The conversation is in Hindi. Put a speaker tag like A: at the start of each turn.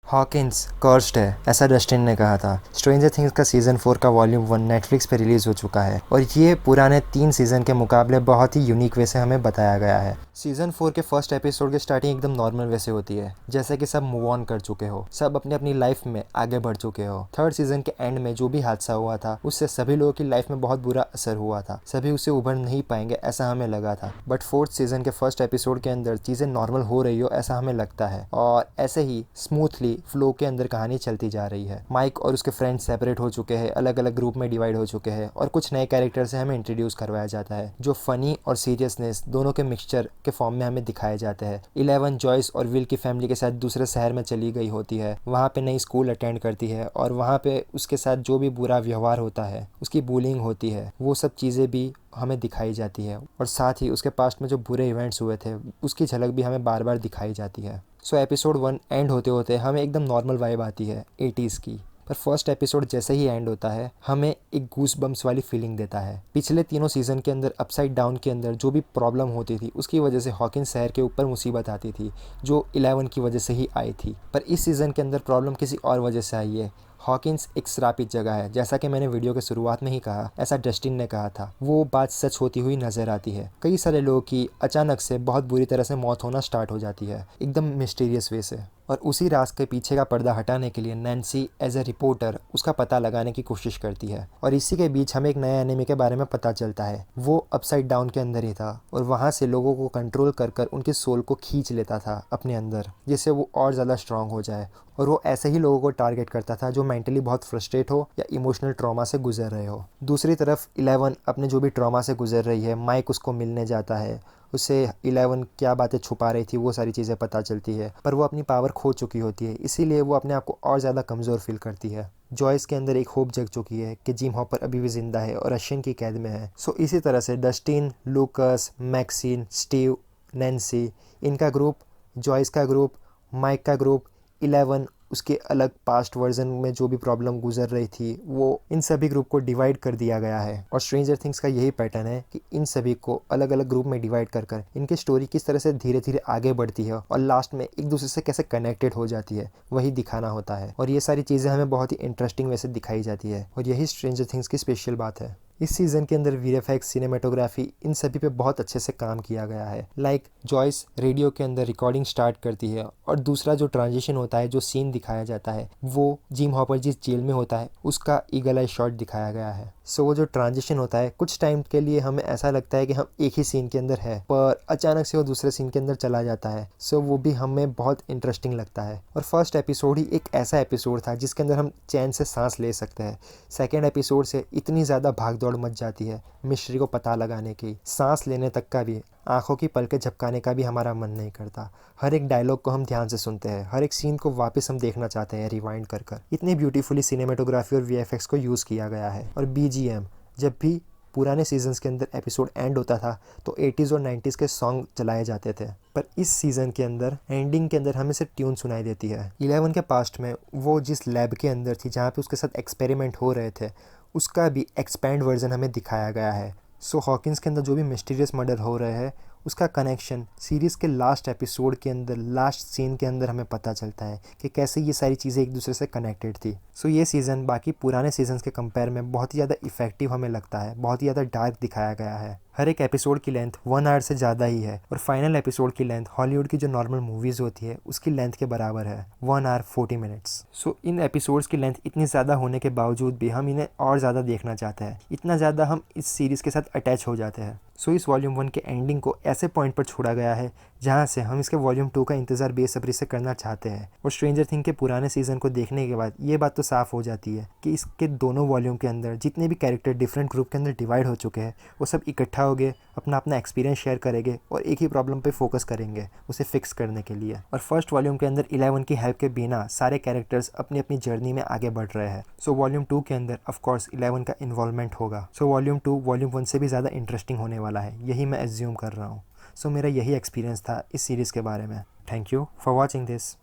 A: हॉकिंस कर्स्ड है, ऐसा डस्टिन ने कहा था। स्ट्रेंजर थिंग्स का सीज़न 4 का वॉल्यूम 1 नेटफ्लिक्स पे रिलीज़ हो चुका है और ये पुराने 3 सीज़न के मुकाबले बहुत ही यूनिक वे से हमें बताया गया है। सीज़न 4 के फर्स्ट एपिसोड की स्टार्टिंग एकदम नॉर्मल वे से होती है, जैसे कि सब मूव ऑन कर चुके हो, सब अपनी अपनी लाइफ में आगे बढ़ चुके हो। थर्ड सीज़न के एंड में जो भी हादसा हुआ था उससे सभी लोगों की लाइफ में बहुत बुरा असर हुआ था, सभी उससे उभर नहीं पाएंगे ऐसा हमें लगा था। बट फोर्थ सीज़न के फर्स्ट एपिसोड के अंदर चीज़ें नॉर्मल हो रही हो ऐसा हमें लगता है और ऐसे ही स्मूथली फ्लो के अंदर कहानी चलती जा रही है। माइक और उसके फ्रेंड्स सेपरेट हो चुके हैं, अलग अलग ग्रुप में डिवाइड हो चुके हैं और कुछ नए कैरेक्टर से हमें इंट्रोड्यूस करवाया जाता है जो फनी और सीरियसनेस दोनों के मिक्सचर के फॉर्म में हमें दिखाए जाते हैं। 11 जॉयस और विल की फैमिली के साथ दूसरे शहर में चली गई होती है, वहाँ पे नई स्कूल अटेंड करती है और वहाँ पे उसके साथ जो भी बुरा व्यवहार होता है, उसकी बुलिंग होती है, वो सब चीज़ें भी हमें दिखाई जाती है और साथ ही उसके पास्ट में जो बुरे इवेंट्स हुए थे उसकी झलक भी हमें बार बार दिखाई जाती है। सो एपिसोड 1 एंड होते होते हमें एकदम नॉर्मल वाइब आती है 80s की, पर फर्स्ट एपिसोड जैसे ही एंड होता है हमें एक गूस बम्स वाली फीलिंग देता है। पिछले तीनों सीज़न के अंदर अपसाइड डाउन के अंदर जो भी प्रॉब्लम होती थी उसकी वजह से हॉकिंस शहर के ऊपर मुसीबत आती थी जो 11 की वजह से ही आई थी, पर इस सीज़न के अंदर प्रॉब्लम किसी और वजह से आई है। हॉकिंस एक श्रापित जगह है, जैसा कि मैंने वीडियो के शुरुआत में ही कहा, ऐसा डस्टिन ने कहा था। वो बात सच होती हुई नजर आती है। कई सारे लोगों की अचानक से बहुत बुरी तरह से मौत होना स्टार्ट हो जाती है, एकदम मिस्टीरियस वे से, और उसी राज के पीछे का पर्दा हटाने के लिए नैन्सी एज ए रिपोर्टर उसका पता लगाने की कोशिश करती है। और इसी के बीच हमें एक नए एनिमी के बारे में पता चलता है, वो अपसाइड डाउन के अंदर ही था और वहाँ से लोगों को कंट्रोल कर कर उनके सोल को खींच लेता था अपने अंदर, जिससे वो और ज़्यादा स्ट्रांग हो जाए। और वो ऐसे ही लोगों को टारगेट करता था जो मेंटली बहुत फ्रस्ट्रेट हो या इमोशनल ट्रॉमा से गुजर रहे हो। दूसरी तरफ 11 अपने जो भी ट्रॉमा से गुजर रही है, माइक उसको मिलने जाता है, उससे 11 क्या बातें छुपा रही थी वो सारी चीज़ें पता चलती है, पर वो अपनी पावर खो चुकी होती है, इसीलिए वो अपने आप को और ज़्यादा कमज़ोर फील करती है। जॉयस के अंदर एक होप जग चुकी है कि जिम हॉपर अभी भी जिंदा है और रशियन की कैद में है। सो इसी तरह से Dustin, Lucas, Maxine, Steve, Nancy, इनका ग्रुप, जॉयस का ग्रुप, माइक का ग्रुप, 11 उसके अलग पास्ट वर्जन में जो भी प्रॉब्लम गुजर रही थी, वो इन सभी ग्रुप को डिवाइड कर दिया गया है। और स्ट्रेंजर थिंग्स का यही पैटर्न है कि इन सभी को अलग अलग ग्रुप में डिवाइड कर कर इनकी स्टोरी किस तरह से धीरे धीरे आगे बढ़ती है और लास्ट में एक दूसरे से कैसे कनेक्टेड हो जाती है, वही दिखाना होता है। और ये सारी चीज़ें हमें बहुत ही इंटरेस्टिंग वे से दिखाई जाती है और यही स्ट्रेंजर थिंग्स की स्पेशल बात है। इस सीज़न के अंदर वीएफएक्स, सिनेमेटोग्राफी, इन सभी पे बहुत अच्छे से काम किया गया है। जॉयस रेडियो के अंदर रिकॉर्डिंग स्टार्ट करती है और दूसरा जो ट्रांजिशन होता है, जो सीन दिखाया जाता है, वो जिम हॉपर जिस जेल में होता है उसका ईगल आई शॉट दिखाया गया है। सो वो जो ट्रांजिशन होता है, कुछ टाइम के लिए हमें ऐसा लगता है कि हम एक ही सीन के अंदर है, पर अचानक से वो दूसरे सीन के अंदर चला जाता है। सो वो भी हमें बहुत इंटरेस्टिंग लगता है। और फर्स्ट एपिसोड ही एक ऐसा एपिसोड था जिसके अंदर हम चैन से सांस ले सकते हैं। सेकेंड एपिसोड से इतनी ज़्यादा भाग दौड़ मच जाती है मिस्ट्री को पता लगाने की, सांस लेने तक का भी, आंखों की पलकें झपकाने का भी हमारा मन नहीं करता। हर एक डायलॉग को हम ध्यान से सुनते हैं, हर एक सीन को वापस हम देखना चाहते हैं रिवाइंड कर कर। इतनी ब्यूटीफुली सिनेमेटोग्राफी और वीएफएक्स को यूज़ किया गया है। और बीजीएम, जब भी पुराने सीजन्स के अंदर एपिसोड एंड होता था तो 80s और 90s के सॉन्ग चलाए जाते थे, पर इस सीज़न के अंदर एंडिंग के अंदर हमें सिर्फ ट्यून सुनाई देती है। 11 के पास्ट में वो जिस लैब के अंदर थी जहाँ पे उसके साथ एक्सपेरिमेंट हो रहे थे, उसका भी एक्सपैंड वर्जन हमें दिखाया गया है। सो हॉकिंस के अंदर जो भी मिस्टीरियस मर्डर हो रहे हैं उसका कनेक्शन सीरीज़ के लास्ट एपिसोड के अंदर, लास्ट सीन के अंदर हमें पता चलता है कि कैसे ये सारी चीज़ें एक दूसरे से कनेक्टेड थी। सो ये सीज़न बाकी पुराने सीजन्स के कंपेयर में बहुत ही ज़्यादा इफेक्टिव हमें लगता है, बहुत ही ज़्यादा डार्क दिखाया गया है। हर एक एपिसोड की लेंथ 1 आवर से ज़्यादा ही है और फाइनल एपिसोड की लेंथ हॉलीवुड की जो नॉर्मल मूवीज़ होती है उसकी लेंथ के बराबर है, 1 आवर 40 मिनट्स। सो इन एपिसोड्स की लेंथ इतनी ज़्यादा होने के बावजूद भी हम इन्हें और ज़्यादा देखना चाहते हैं, इतना ज़्यादा हम इस सीरीज़ के साथ अटैच हो जाते हैं। सो इस वॉल्यूम 1 के एंडिंग को ऐसे पॉइंट पर छोड़ा गया है जहाँ से हम इसके वॉल्यूम 2 का इंतज़ार बेसब्री से करना चाहते हैं। और स्ट्रेंजर थिंग के पुराने सीज़न को देखने के बाद ये बात तो साफ़ हो जाती है कि इसके दोनों वॉल्यूम के अंदर जितने भी कैरेक्टर डिफरेंट ग्रुप के अंदर डिवाइड हो चुके हैं, वो सब इकट्ठा हो गए, अपना अपना एक्सपीरियंस शेयर करेंगे और एक ही प्रॉब्लम पे फोकस करेंगे उसे फिक्स करने के लिए। और फर्स्ट वॉल्यूम के अंदर 11 की हेल्प के बिना सारे कैरेक्टर्स अपनी अपनी जर्नी में आगे बढ़ रहे हैं। सो वॉल्यूम 2 के अंदर ऑफकोर्स 11 का इन्वॉल्वमेंट होगा। सो वॉल्यूम 2 वॉल्यूम 1 से भी ज़्यादा इंटरेस्टिंग होने वाला है, यही मैं एज्यूम कर रहा हूँ। सो मेरा यही एक्सपीरियंस था इस सीरीज़ के बारे में। Thank you for watching this.